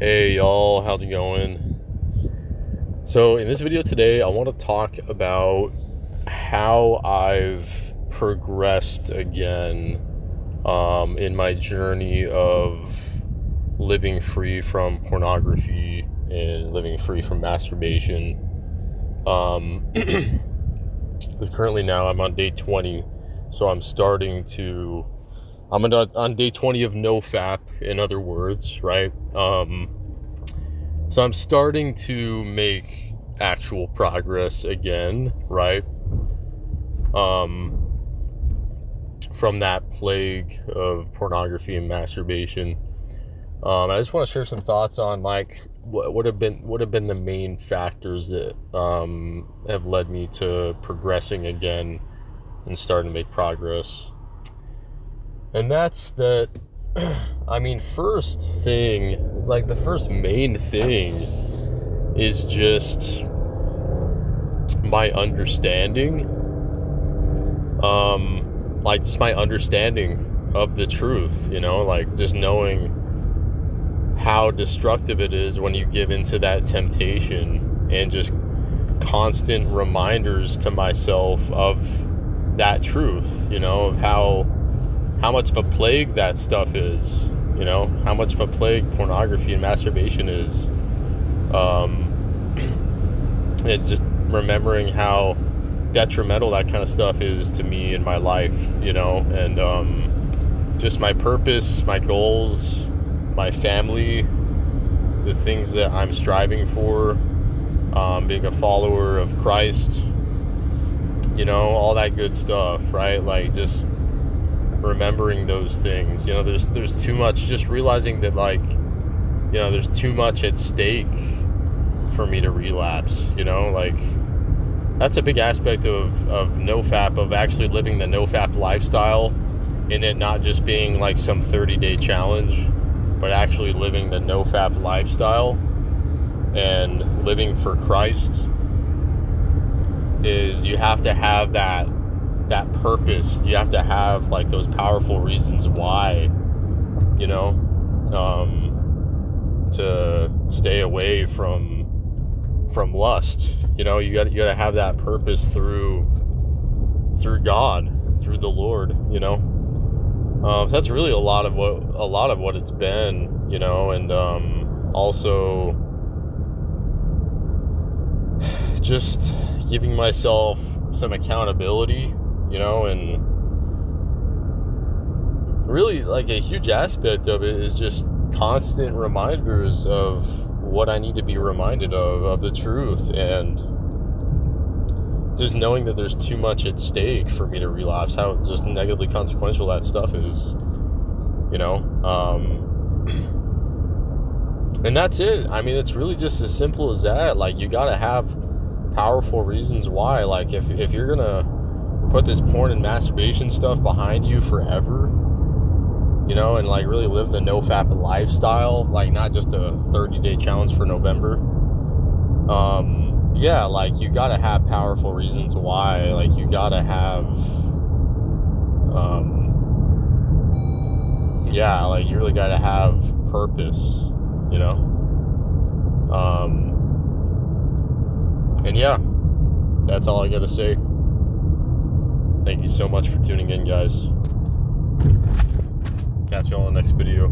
Hey y'all, how's it going? So in this video today, I want to talk about how I've progressed again in my journey of living free from pornography and living free from masturbation. Because currently now I'm on day 20, so I'm on day 20 of NoFap, in other words, right? So I'm starting to make actual progress again, right? From that plague of pornography and masturbation. I just want to share some thoughts on what would have been the main factors that have led me to progressing again and starting to make progress. And that's that, first thing, the first main thing is just my understanding, just my understanding of the truth, just knowing how destructive it is when you give into that temptation, and just constant reminders to myself of that truth, of how much of a plague that stuff is, how much of a plague pornography and masturbation is. And just remembering how detrimental that kind of stuff is to me in my life, and just my purpose, my goals, my family, the things that I'm striving for, being a follower of Christ, all that good stuff, right? Just remembering those things, there's too much, just realizing that there's too much at stake for me to relapse, that's a big aspect of NoFap, of actually living the NoFap lifestyle, and it not just being like some 30-day challenge, but actually living the NoFap lifestyle and living for Christ. Is you have to have that purpose. You have to have those powerful reasons why, to stay away from lust. You gotta have that purpose through God, through the Lord. That's really a lot of what it's been. And also just giving myself some accountability. And really a huge aspect of it is just constant reminders of what I need to be reminded of the truth, and just knowing that there's too much at stake for me to relapse, how just negatively consequential that stuff is, and that's it. It's really just as simple as that. You gotta have powerful reasons why. If you're gonna put this porn and masturbation stuff behind you forever, and really live the NoFap lifestyle, not just a 30-day challenge for November. You gotta have powerful reasons why. You gotta have, you really gotta have purpose, and that's all I gotta say. Thank you so much for tuning in, guys. Catch you all in the next video.